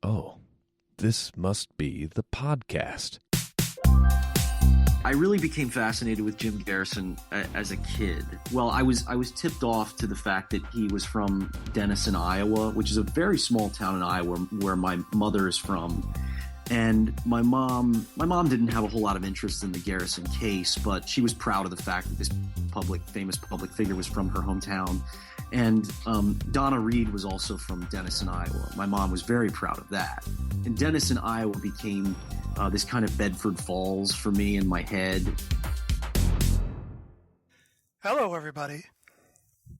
Oh, this must be the podcast. I really became fascinated with Jim Garrison as a kid. Well, I was tipped off to the fact that he was from Denison, Iowa, which is a very small town in Iowa where my mother is from. And my mom didn't have a whole lot of interest in the Garrison case, but she was proud of the fact that this famous public figure was from her hometown. And Donna Reed was also from Denison, Iowa. My mom was very proud of that. And Denison, Iowa became this kind of Bedford Falls for me in my head. Hello, everybody.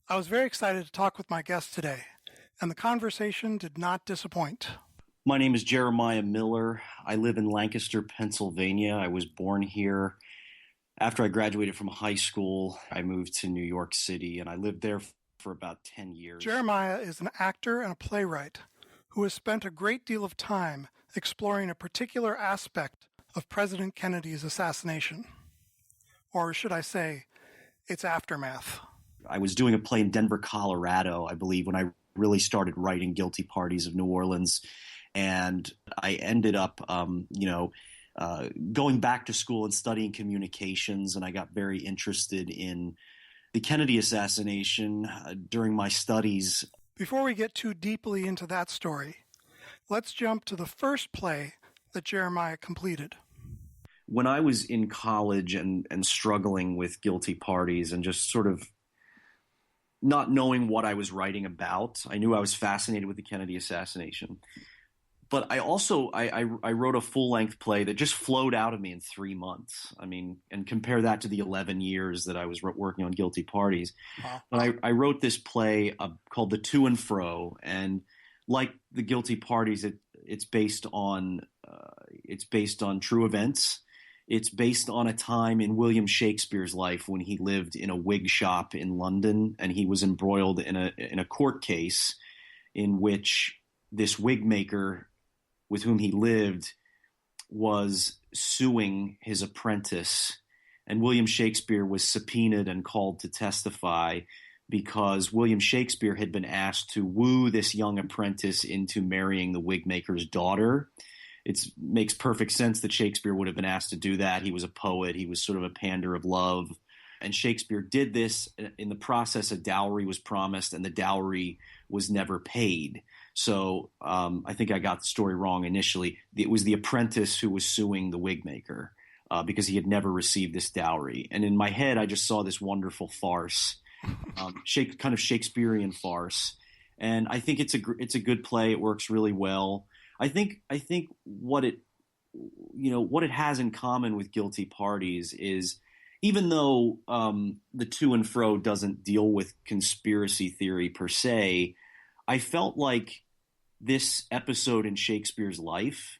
I was very excited to talk with my guest today, and the conversation did not disappoint. My name is Jeremiah Miller. I live in Lancaster, Pennsylvania. I was born here. After I graduated from high school, I moved to New York City, and I lived there for about 10 years. Jeremiah is an actor and a playwright who has spent a great deal of time exploring a particular aspect of President Kennedy's assassination. Or should I say, its aftermath. I was doing a play in Denver, Colorado, I believe, when I really started writing Guilty Parties of New Orleans. And I ended up, going back to school and studying communications, and I got very interested in the Kennedy assassination during my studies. Before we get too deeply into that story, let's jump to the first play that Jeremiah completed. When I was in college and struggling with guilty parties and just sort of not knowing what I was writing about, I knew I was fascinated with the Kennedy assassination. But I also I wrote a full-length play that just flowed out of me in 3 months. I mean, and compare that to the 11 years that I was working on Guilty Parties. Wow. But I wrote this play called The To and Fro, and like the Guilty Parties, it's based on true events. It's based on a time in William Shakespeare's life when he lived in a wig shop in London, and he was embroiled in a court case in which this wig maker with whom he lived was suing his apprentice, and William Shakespeare was subpoenaed and called to testify because William Shakespeare had been asked to woo this young apprentice into marrying the wig maker's daughter. It makes perfect sense that Shakespeare would have been asked to do that. He was a poet. He was sort of a pander of love. And Shakespeare did this. In the process, a dowry was promised, and the dowry was never paid. So I think I got the story wrong initially. It was the apprentice who was suing the wig maker because he had never received this dowry. And in my head, I just saw this wonderful farce, kind of Shakespearean farce. And I think it's a good play. It works really well. I think what it has in common with Guilty Parties is, even though The To and Fro doesn't deal with conspiracy theory per se, I felt like this episode in Shakespeare's life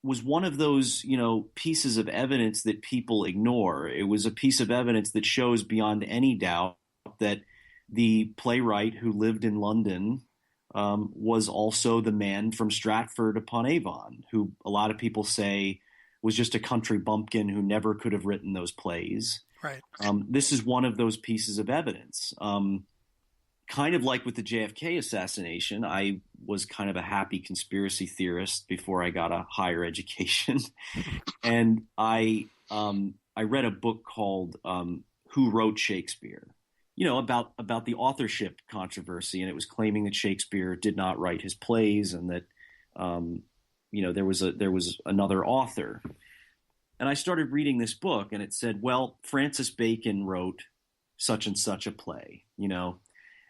was one of those, pieces of evidence that people ignore. It was a piece of evidence that shows beyond any doubt that the playwright who lived in London was also the man from Stratford-upon-Avon, who a lot of people say was just a country bumpkin who never could have written those plays. Right. This is one of those pieces of evidence. Kind of like with the JFK assassination, I was kind of a happy conspiracy theorist before I got a higher education. And I read a book called Who Wrote Shakespeare? About the authorship controversy, and it was claiming that Shakespeare did not write his plays and that there was another author. And I started reading this book, and it said, well, Francis Bacon wrote such and such a play,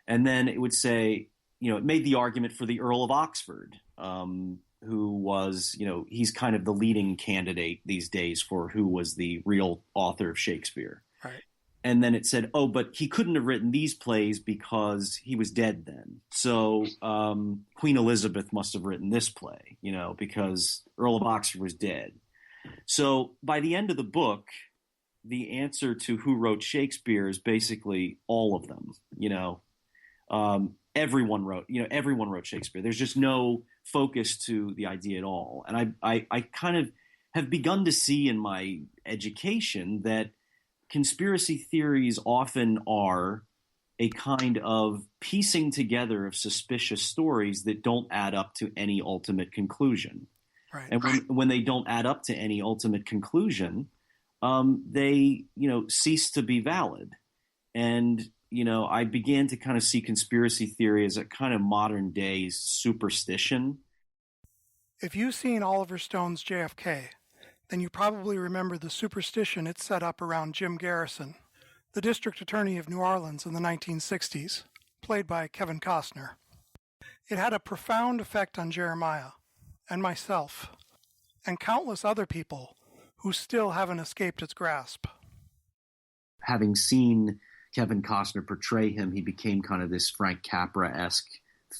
and then it would say, it made the argument for the Earl of Oxford, who was, he's kind of the leading candidate these days for who was the real author of Shakespeare. Right. And then it said, oh, but he couldn't have written these plays because he was dead then. So Queen Elizabeth must have written this play, because Earl of Oxford was dead. So by the end of the book, the answer to who wrote Shakespeare is basically all of them, everyone wrote Shakespeare. There's just no focus to the idea at all. And I kind of have begun to see in my education that conspiracy theories often are a kind of piecing together of suspicious stories that don't add up to any ultimate conclusion. Right. And when they don't add up to any ultimate conclusion, they, cease to be valid. And, I began to kind of see conspiracy theory as a kind of modern day superstition. If you've seen Oliver Stone's JFK, then you probably remember the superstition it set up around Jim Garrison, the district attorney of New Orleans in the 1960s, played by Kevin Costner. It had a profound effect on Jeremiah, and myself, and countless other people who still haven't escaped its grasp. Having seen Kevin Costner portray him, he became kind of this Frank Capra-esque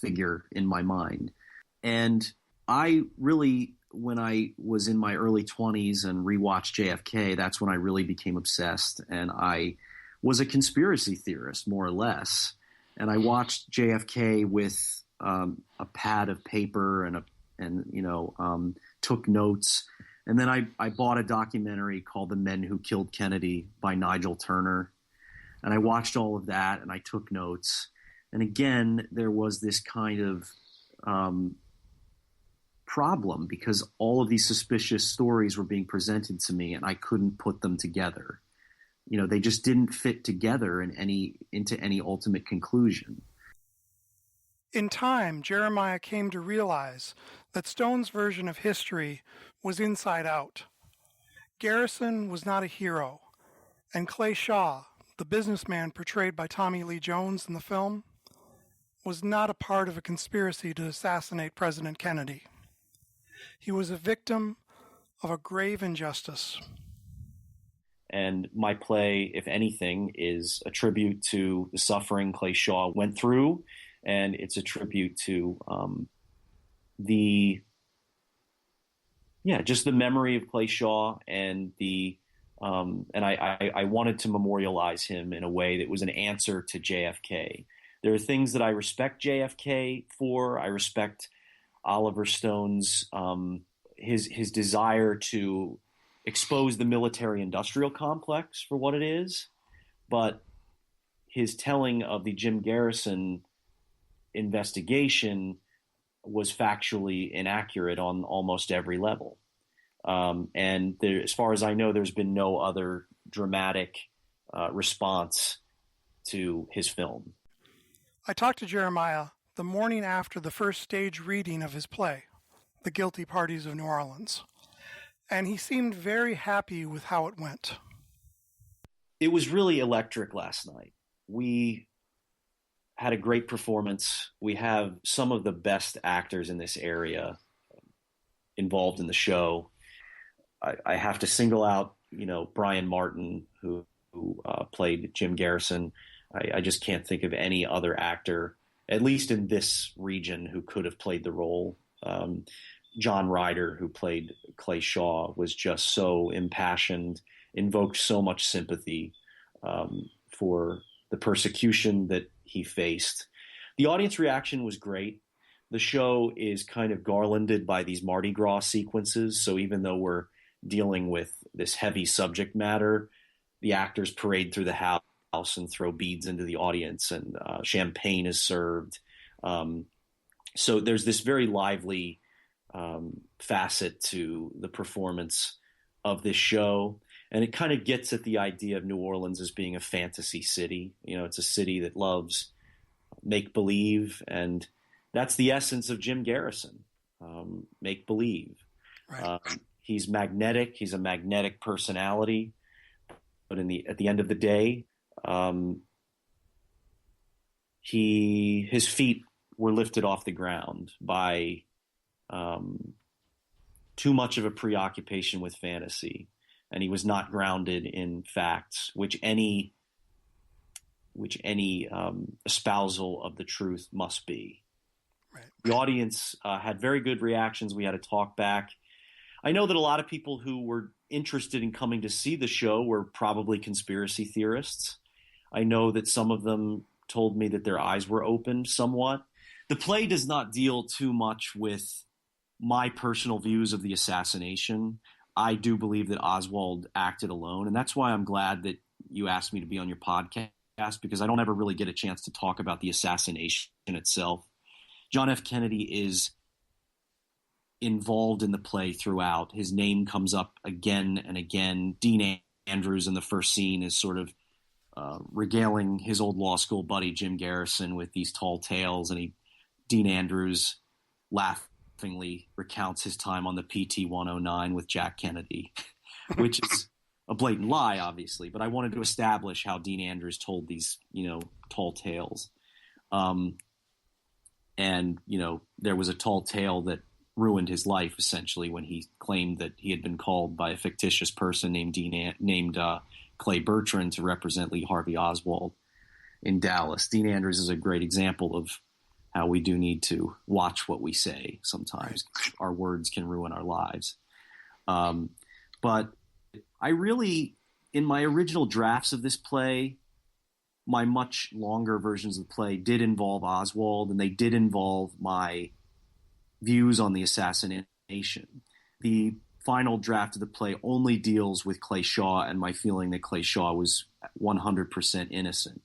figure in my mind. And I really, when I was in my early 20s and rewatched JFK, that's when I really became obsessed. And I was a conspiracy theorist, more or less. And I watched JFK with a pad of paper and took notes. And then I bought a documentary called The Men Who Killed Kennedy by Nigel Turner. And I watched all of that and I took notes. And again, there was this kind of problem because all of these suspicious stories were being presented to me and I couldn't put them together. They just didn't fit together into any ultimate conclusion. In time, Jeremiah came to realize that Stone's version of history was inside out. Garrison was not a hero, and Clay Shaw, the businessman portrayed by Tommy Lee Jones in the film, was not a part of a conspiracy to assassinate President Kennedy. He was a victim of a grave injustice. And my play, if anything, is a tribute to the suffering Clay Shaw went through, and it's a tribute to just the memory of Clay Shaw and I wanted to memorialize him in a way that was an answer to JFK. There are things that I respect JFK for. I respect Oliver Stone's his desire to expose the military-industrial complex for what it is, but his telling of the Jim Garrison investigation was factually inaccurate on almost every level. And there, as far as I know, there's been no other dramatic response to his film. I talked to Jeremiah the morning after the first stage reading of his play, The Guilty Parties of New Orleans, and he seemed very happy with how it went. It was really electric last night. We had a great performance. We have some of the best actors in this area involved in the show. I have to single out, Brian Martin, who played Jim Garrison. I just can't think of any other actor, at least in this region, who could have played the role. John Ryder, who played Clay Shaw, was just so impassioned, invoked so much sympathy for the persecution that he faced. The audience reaction was great. The show is kind of garlanded by these Mardi Gras sequences, so even though we're dealing with this heavy subject matter, the actors parade through the house and throw beads into the audience, and champagne is served. So there's this very lively facet to the performance of this show. And it kind of gets at the idea of New Orleans as being a fantasy city. It's a city that loves make-believe, and that's the essence of Jim Garrison, make-believe. Right. He's magnetic. He's a magnetic personality. But at the end of the day, his feet were lifted off the ground by too much of a preoccupation with fantasy, and he was not grounded in facts, which any espousal of the truth must be. Right. The audience had very good reactions. We had a talkback. I know that a lot of people who were interested in coming to see the show were probably conspiracy theorists. I know that some of them told me that their eyes were opened somewhat. The play does not deal too much with my personal views of the assassination. I do believe that Oswald acted alone, and that's why I'm glad that you asked me to be on your podcast, because I don't ever really get a chance to talk about the assassination itself. John F. Kennedy is involved in the play throughout. His name comes up again and again. Dean Andrews in the first scene is sort of regaling his old law school buddy Jim Garrison with these tall tales, and Dean Andrews laughingly recounts his time on the PT 109 with Jack Kennedy, which is a blatant lie, obviously. But I wanted to establish how Dean Andrews told these, tall tales. And there was a tall tale that ruined his life, essentially, when he claimed that he had been called by a fictitious person named Clay Bertrand to represent Lee Harvey Oswald in Dallas. Dean Andrews is a great example of how we do need to watch what we say sometimes. Our words can ruin our lives. But I really, in my original drafts of this play, my much longer versions of the play did involve Oswald, and they did involve my views on the assassination. The final draft of the play only deals with Clay Shaw and my feeling that Clay Shaw was 100% innocent.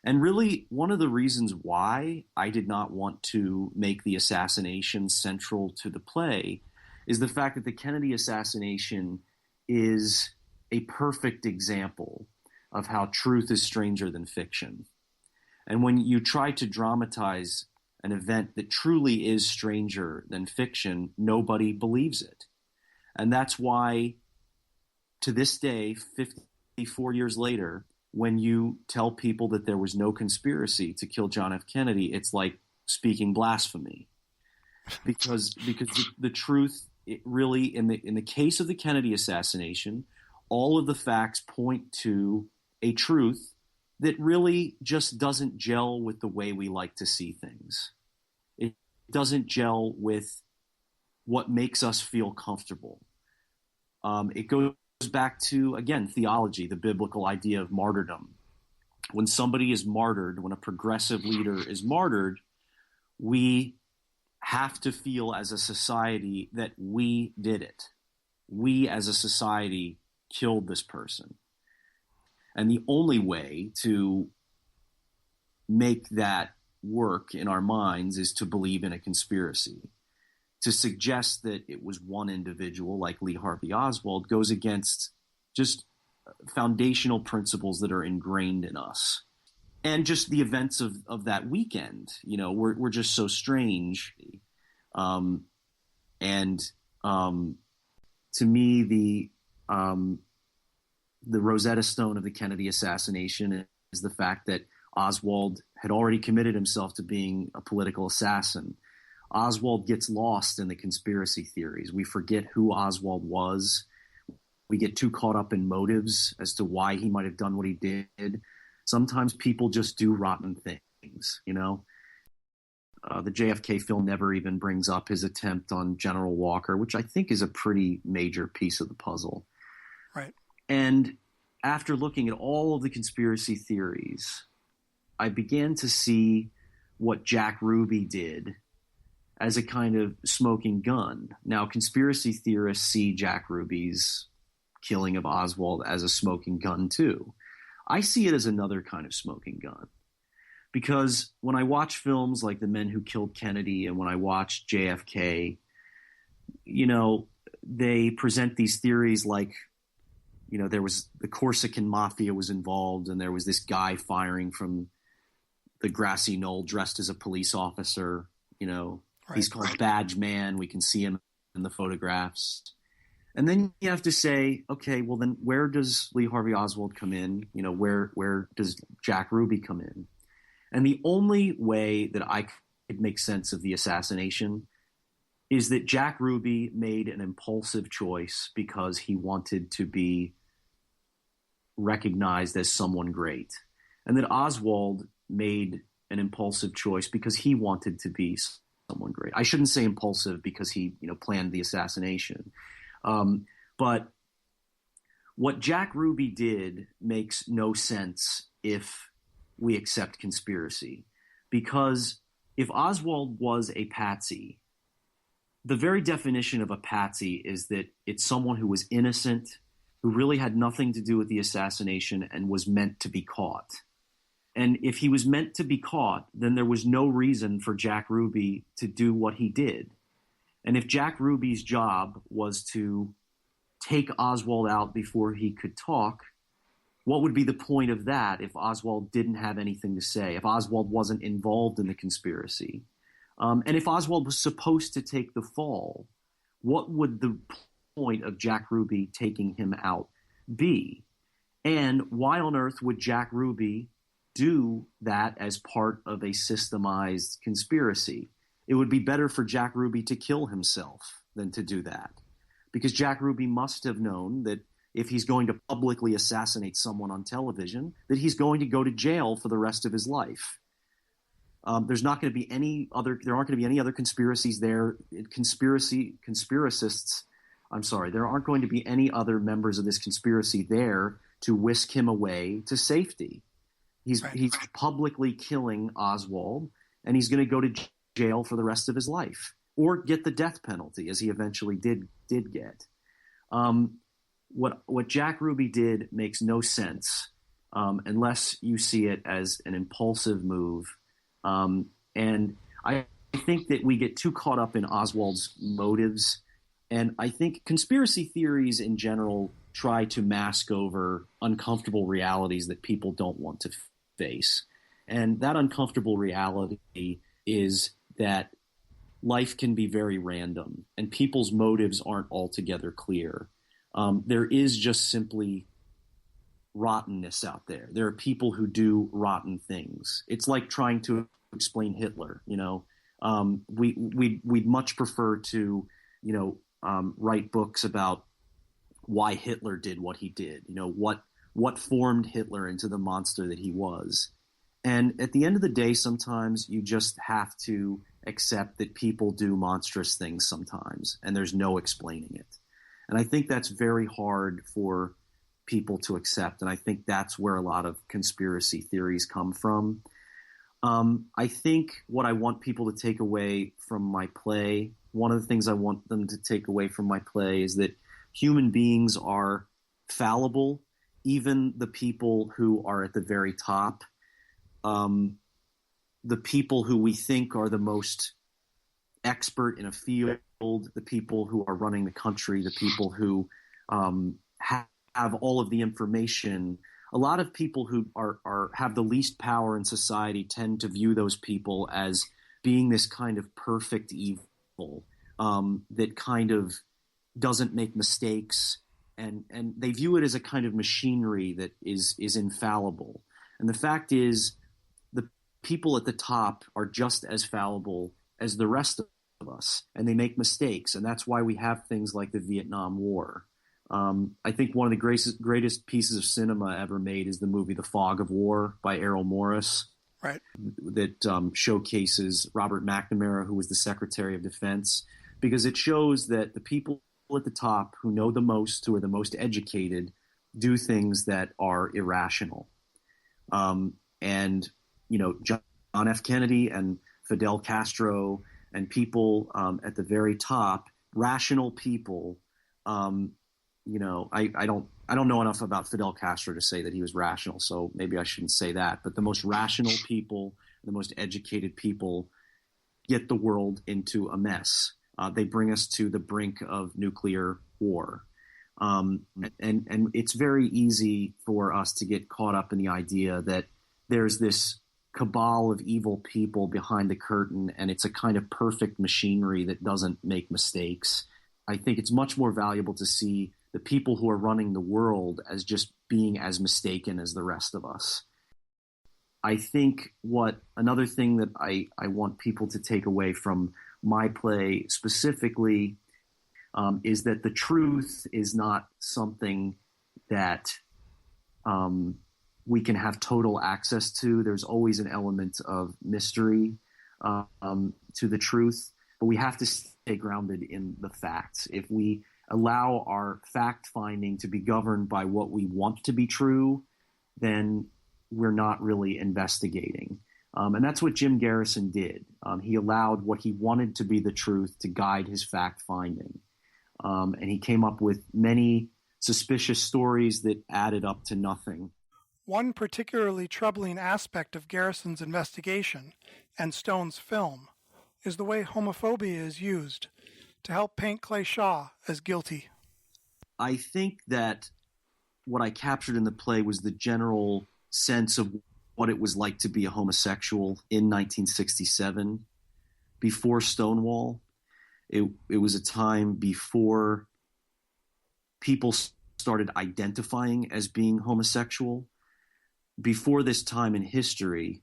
And really, one of the reasons why I did not want to make the assassination central to the play is the fact that the Kennedy assassination is a perfect example of how truth is stranger than fiction. And when you try to dramatize an event that truly is stranger than fiction, nobody believes it. And that's why, to this day, 54 years later, when you tell people that there was no conspiracy to kill John F. Kennedy, it's like speaking blasphemy. Because the truth, it really, in the case of the Kennedy assassination, all of the facts point to a truth that really just doesn't gel with the way we like to see things. It doesn't gel with what makes us feel comfortable. It goes back to, again, theology, the biblical idea of martyrdom. When somebody is martyred, when a progressive leader is martyred, we have to feel as a society that we did it. We as a society killed this person. And the only way to make that work in our minds is to believe in a conspiracy. To suggest that it was one individual like Lee Harvey Oswald goes against just foundational principles that are ingrained in us. And just the events of that weekend, were just so strange. To me, the Rosetta Stone of the Kennedy assassination is the fact that Oswald had already committed himself to being a political assassin. Oswald gets lost in the conspiracy theories. We forget who Oswald was. We get too caught up in motives as to why he might have done what he did. Sometimes people just do rotten things, The JFK film never even brings up his attempt on General Walker, which I think is a pretty major piece of the puzzle. Right. And after looking at all of the conspiracy theories, I began to see what Jack Ruby did as a kind of smoking gun. Now, conspiracy theorists see Jack Ruby's killing of Oswald as a smoking gun too. I see it as another kind of smoking gun. Because when I watch films like The Men Who Killed Kennedy and when I watch JFK, they present these theories like, there was the Corsican mafia was involved and there was this guy firing from the grassy knoll dressed as a police officer, Right. He's called Badge Man. We can see him in the photographs. And then you have to say, okay, well then where does Lee Harvey Oswald come in? Where does Jack Ruby come in? And the only way that I could make sense of the assassination is that Jack Ruby made an impulsive choice because he wanted to be recognized as someone great. And that Oswald made an impulsive choice because he wanted to be someone great. I shouldn't say impulsive because he, planned the assassination. But what Jack Ruby did makes no sense if we accept conspiracy. Because if Oswald was a patsy, the very definition of a patsy is that it's someone who was innocent, who really had nothing to do with the assassination and was meant to be caught. And if he was meant to be caught, then there was no reason for Jack Ruby to do what he did. And if Jack Ruby's job was to take Oswald out before he could talk, what would be the point of that if Oswald didn't have anything to say, if Oswald wasn't involved in the conspiracy? And if Oswald was supposed to take the fall, what would the point of Jack Ruby taking him out be? And why on earth would Jack Ruby do that as part of a systemized conspiracy? It would be better for Jack Ruby to kill himself than to do that, because Jack Ruby must have known that if he's going to publicly assassinate someone on television, that he's going to go to jail for the rest of his life. There's not going to be any other. There aren't going to be any other conspiracies there. Conspiracists. I'm sorry. There aren't going to be any other members of this conspiracy there to whisk him away to safety. He's publicly killing Oswald, and he's going to go to jail for the rest of his life, or get the death penalty, as he eventually did get. What Jack Ruby did makes no sense unless you see it as an impulsive move. And I think that we get too caught up in Oswald's motives. And I think conspiracy theories in general try to mask over uncomfortable realities that people don't want to face. And that uncomfortable reality is that life can be very random and people's motives aren't altogether clear. There is just simply rottenness out there. There are people who do rotten things. It's like trying to explain Hitler. We'd much prefer to, write books about why Hitler did what he did. What formed Hitler into the monster that he was. And at the end of the day, sometimes you just have to accept that people do monstrous things sometimes, and there's no explaining it. And I think that's very hard for people to accept, and I think that's where a lot of conspiracy theories come from. I think what I want people to take away from my play, one of the things I want them to take away from my play is that human beings are fallible, even the people who are at the very top. The people who we think are the most expert in a field, the people who are running the country, the people who have all of the information. A lot of people who have the least power in society tend to view those people as being this kind of perfect evil that kind of doesn't make mistakes, and they view it as a kind of machinery that is infallible. And the fact is, the people at the top are just as fallible as the rest of us, and they make mistakes, and that's why we have things like the Vietnam War. I think one of the greatest pieces of cinema ever made is the movie The Fog of War by Errol Morris, right? That showcases Robert McNamara, who was the Secretary of Defense, because it shows that the people at the top who know the most, who are the most educated, do things that are irrational. And John F. Kennedy and Fidel Castro and people at the very top, rational people. I don't know enough about Fidel Castro to say that he was rational, so maybe I shouldn't say that. But the most rational people, the most educated people, get the world into a mess. They bring us to the brink of nuclear war. And it's very easy for us to get caught up in the idea that there's this cabal of evil people behind the curtain, and it's a kind of perfect machinery that doesn't make mistakes. I think it's much more valuable to see the people who are running the world as just being as mistaken as the rest of us. I think another thing that I want people to take away from my play specifically is that the truth is not something that we can have total access to. There's always an element of mystery to the truth, but we have to stay grounded in the facts. If we allow our fact-finding to be governed by what we want to be true, then we're not really investigating. And that's what Jim Garrison did. He allowed what he wanted to be the truth to guide his fact-finding. And he came up with many suspicious stories that added up to nothing. One particularly troubling aspect of Garrison's investigation and Stone's film is the way homophobia is used to help paint Clay Shaw as guilty. I think that what I captured in the play was the general sense of what it was like to be a homosexual in 1967, before Stonewall. It was a time before people started identifying as being homosexual. Before this time in history,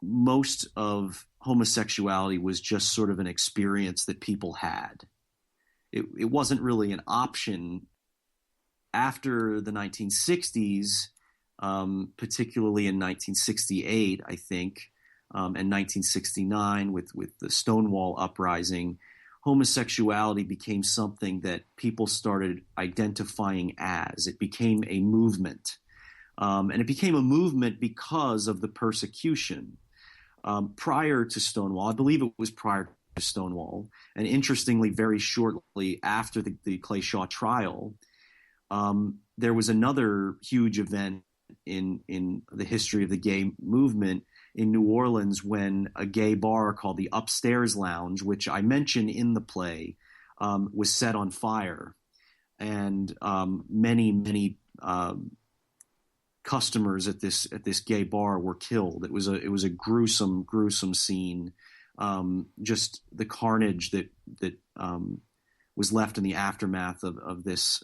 most of homosexuality was just sort of an experience that people had. It wasn't really an option. After the 1960s, particularly in 1968, I think, and 1969 with the Stonewall uprising, homosexuality became something that people started identifying as. It became a movement. And it became a movement because of the persecution. Prior to Stonewall, I believe it was prior to Stonewall, and interestingly, very shortly after the Clay Shaw trial, there was another huge event in the history of the gay movement in New Orleans when a gay bar called the Upstairs Lounge, which I mention in the play, was set on fire, and many customers at this gay bar were killed. It was a gruesome scene. Just the carnage that was left in the aftermath of this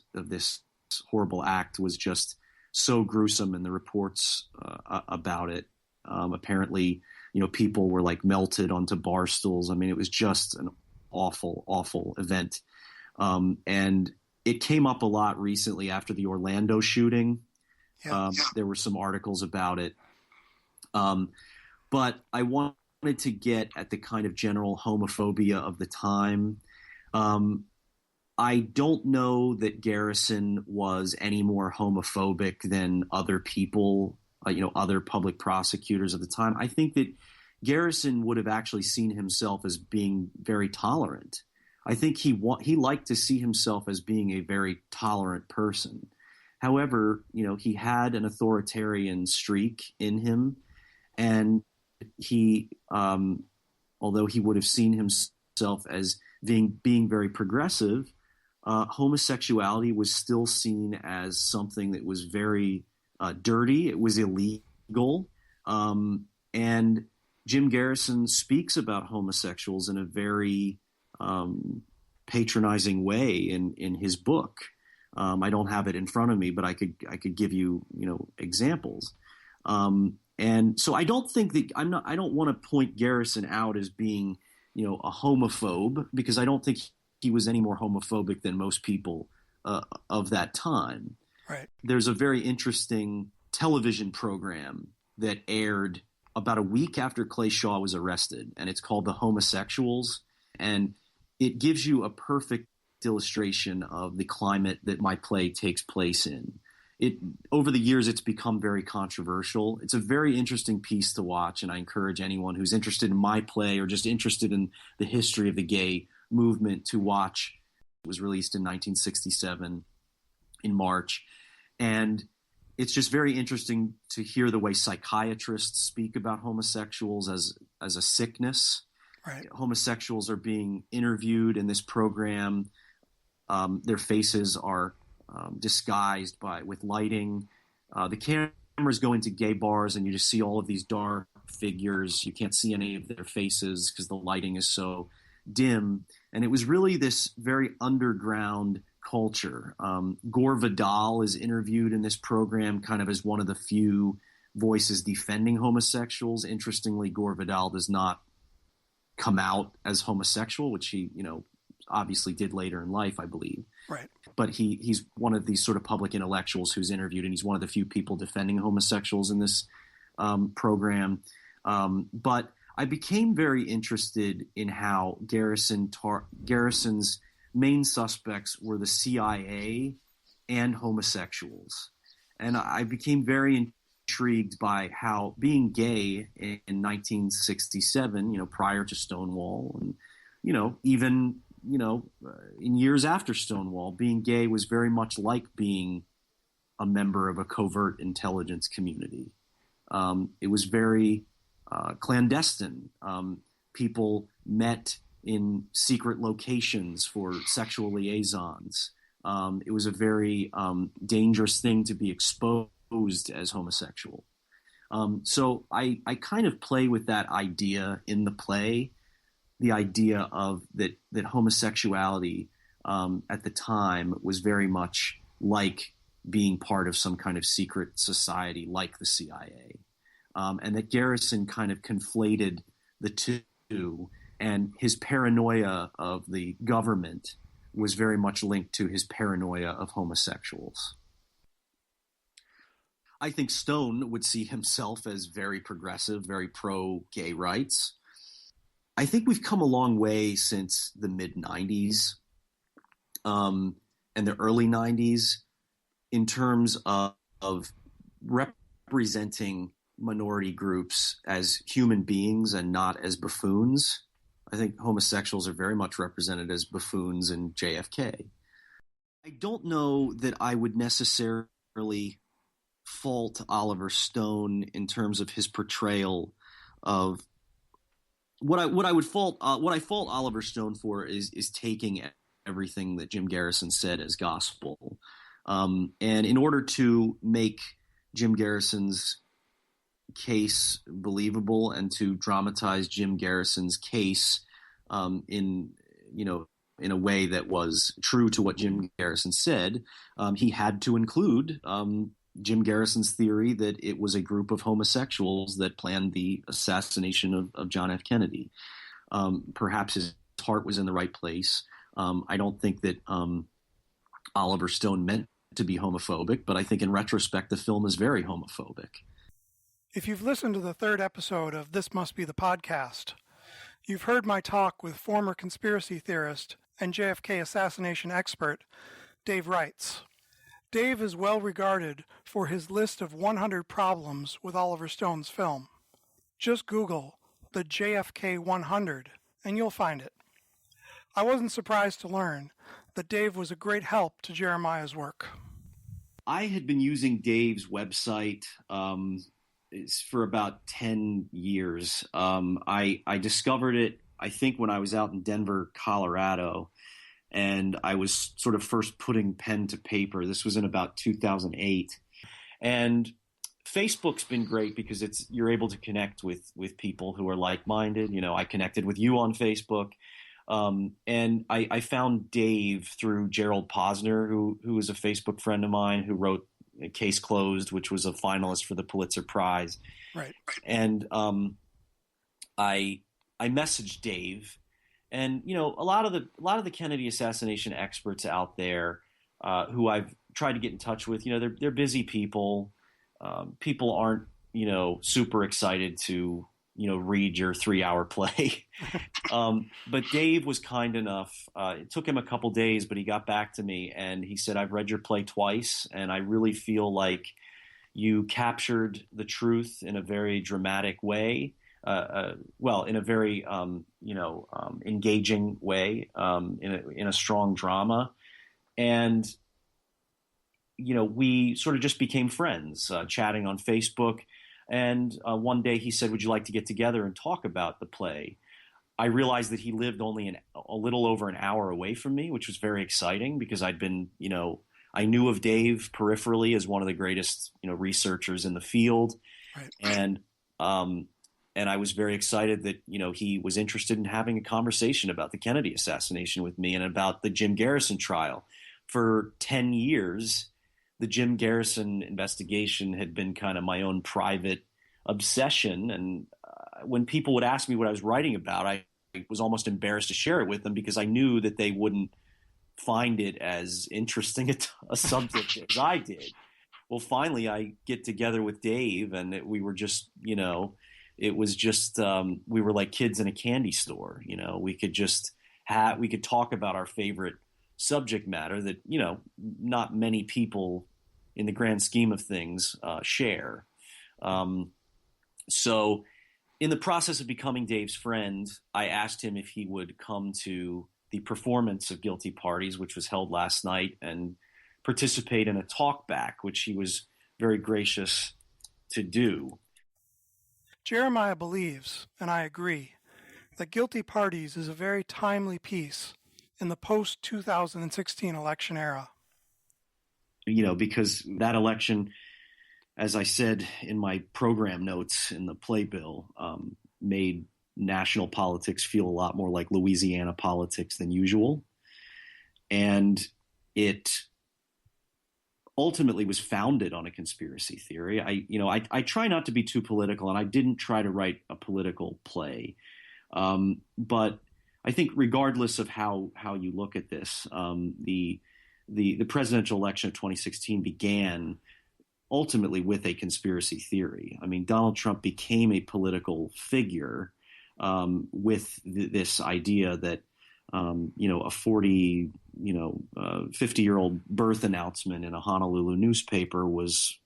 horrible act was just so gruesome, and the reports about it, apparently, people were like melted onto bar stools. I mean, it was just an awful event. And it came up a lot recently after the Orlando shooting. There were some articles about it. But I wanted to get at the kind of general homophobia of the time. I don't know that Garrison was any more homophobic than other people, other public prosecutors of the time. I think that Garrison would have actually seen himself as being very tolerant. I think he liked to see himself as being a very tolerant person. However, he had an authoritarian streak in him, and he, although he would have seen himself as being very progressive, homosexuality was still seen as something that was very dirty. It was illegal. And Jim Garrison speaks about homosexuals in a very patronizing way in his book. I don't have it in front of me, but I could give you, examples. And so I don't think that I don't want to point Garrison out as being, a homophobe, because I don't think he was any more homophobic than most people of that time. Right. There's a very interesting television program that aired about a week after Clay Shaw was arrested, and it's called The Homosexuals, and it gives you a perfect illustration of the climate that my play takes place in. Over the years, it's become very controversial. It's a very interesting piece to watch, and I encourage anyone who's interested in my play or just interested in the history of the gay movement to watch. It was released in 1967 in March, and it's just very interesting to hear the way psychiatrists speak about homosexuals as a sickness. Right. Homosexuals are being interviewed in this program. Their faces are disguised with lighting. The cameras go into gay bars, and you just see all of these dark figures. You can't see any of their faces because the lighting is so dim. And it was really this very underground culture. Gore Vidal is interviewed in this program kind of as one of the few voices defending homosexuals. Interestingly, Gore Vidal does not come out as homosexual, which he, obviously did later in life, I believe. Right. But he's one of these sort of public intellectuals who's interviewed, and he's one of the few people defending homosexuals in this program. But I became very interested in how Garrison's main suspects were the CIA and homosexuals. And I became very intrigued by how being gay in 1967, prior to Stonewall, and, even in years after Stonewall, being gay was very much like being a member of a covert intelligence community. It was very clandestine. People met in secret locations for sexual liaisons. It was a very dangerous thing to be exposed as homosexual. So I kind of play with that idea in the play, the idea of that homosexuality at the time was very much like being part of some kind of secret society like the CIA. And that Garrison kind of conflated the two, and his paranoia of the government was very much linked to his paranoia of homosexuals. I think Stone would see himself as very progressive, very pro-gay rights. I think we've come a long way since the mid-'90s and the early 90s in terms of representing minority groups as human beings and not as buffoons. I think homosexuals are very much represented as buffoons in JFK. I don't know that I would necessarily fault Oliver Stone in terms of his portrayal of what I fault Oliver Stone for is taking everything that Jim Garrison said as gospel. And in order to make Jim Garrison's case believable and to dramatize Jim Garrison's case in a way that was true to what Jim Garrison said, he had to include Jim Garrison's theory that it was a group of homosexuals that planned the assassination of John F. Kennedy. Perhaps his heart was in the right place. I don't think that Oliver Stone meant to be homophobic, but I think in retrospect the film is very homophobic. If you've listened to the third episode of This Must Be the Podcast, you've heard my talk with former conspiracy theorist and JFK assassination expert Dave Reitz. Dave is well regarded for his list of 100 problems with Oliver Stone's film. Just Google the JFK 100 and you'll find it. I wasn't surprised to learn that Dave was a great help to Jeremiah's work. I had been using Dave's website for about 10 years. I discovered it, I think, when I was out in Denver, Colorado, and I was sort of first putting pen to paper. This was in about 2008. And Facebook's been great because you're able to connect with people who are like-minded. I connected with you on Facebook. And I found Dave through Gerald Posner, who is a Facebook friend of mine, who wrote Case Closed, which was a finalist for the Pulitzer Prize. Right. And I messaged Dave, and a lot of the Kennedy assassination experts out there who I've tried to get in touch with, they're busy people. People aren't super excited to read your 3-hour play. But Dave was kind enough. It took him a couple days, but he got back to me and he said, I've read your play twice and I really feel like you captured the truth in a very dramatic way. In a very, engaging way, in a strong drama. And, we sort of just became friends, chatting on Facebook. And one day he said, would you like to get together and talk about the play? I realized that he lived only a little over an hour away from me, which was very exciting because I'd been, I knew of Dave peripherally as one of the greatest, researchers in the field. Right. And I was very excited that, he was interested in having a conversation about the Kennedy assassination with me and about the Jim Garrison trial. For 10 years, the Jim Garrison investigation had been kind of my own private obsession. And when people would ask me what I was writing about, I was almost embarrassed to share it with them because I knew that they wouldn't find it as interesting a subject as I did. Well, finally, I get together with Dave, and we were just, it was just we were like kids in a candy store. We could just we could talk about our favorite subject matter that not many people in the grand scheme of things share. So in the process of becoming Dave's friend, I asked him if he would come to the performance of Guilty Parties, which was held last night, and participate in a talkback, which he was very gracious to do. Jeremiah believes, and I agree, that Guilty Parties is a very timely piece in the post-2016 election era. Because that election, as I said in my program notes in the playbill, made national politics feel a lot more like Louisiana politics than usual. And it ultimately was founded on a conspiracy theory. I try not to be too political, and I didn't try to write a political play. But I think regardless of how you look at this, the presidential election of 2016 began ultimately with a conspiracy theory. I mean, Donald Trump became a political figure with this idea that a 50-year-old birth announcement in a Honolulu newspaper was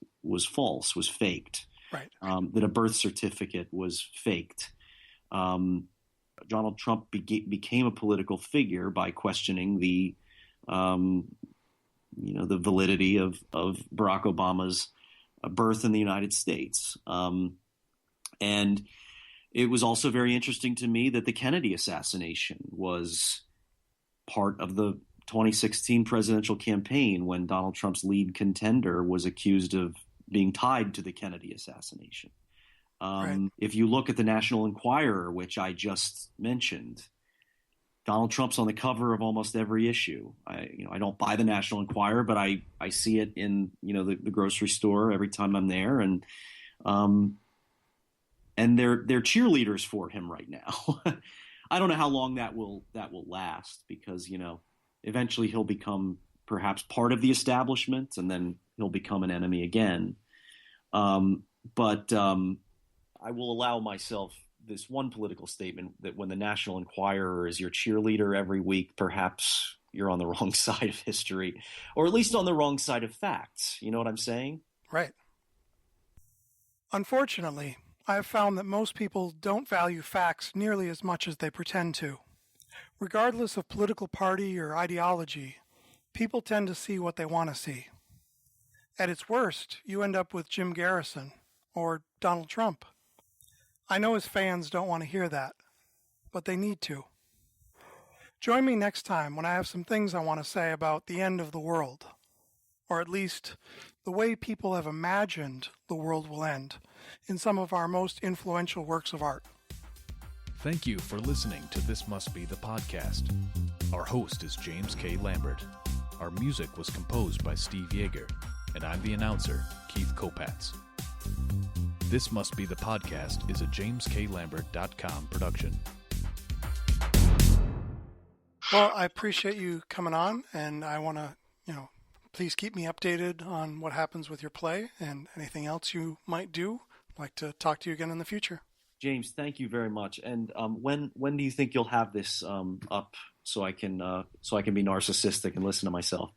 false, was faked. Right. That a birth certificate was faked. Donald Trump became a political figure by questioning the validity of Barack Obama's birth in the United States. And it was also very interesting to me that the Kennedy assassination was part of the 2016 presidential campaign, when Donald Trump's lead contender was accused of being tied to the Kennedy assassination. Right. If you look at the National Enquirer, which I just mentioned, Donald Trump's on the cover of almost every issue. I don't buy the National Enquirer, but I see it in the grocery store every time I'm there, and they're cheerleaders for him right now. I don't know how long that will last, because eventually he'll become perhaps part of the establishment, and then he'll become an enemy again. But I will allow myself this one political statement, that when the National Enquirer is your cheerleader every week, perhaps you're on the wrong side of history, or at least on the wrong side of facts. You know what I'm saying? Right. Unfortunately, I have found that most people don't value facts nearly as much as they pretend to. Regardless of political party or ideology, people tend to see what they want to see. At its worst, you end up with Jim Garrison or Donald Trump. I know his fans don't want to hear that, but they need to. Join me next time when I have some things I want to say about the end of the world, or at least the way people have imagined the world will end in some of our most influential works of art. Thank you for listening to This Must Be the Podcast. Our host is James K. Lambert. Our music was composed by Steve Yeager, and I'm the announcer, Keith Kopatz. This Must Be the Podcast is a jamesklambert.com production. Well, I appreciate you coming on, and I want to, please keep me updated on what happens with your play and anything else you might do. I'd like to talk to you again in the future. James, thank you very much. And when do you think you'll have this up so I can be narcissistic and listen to myself?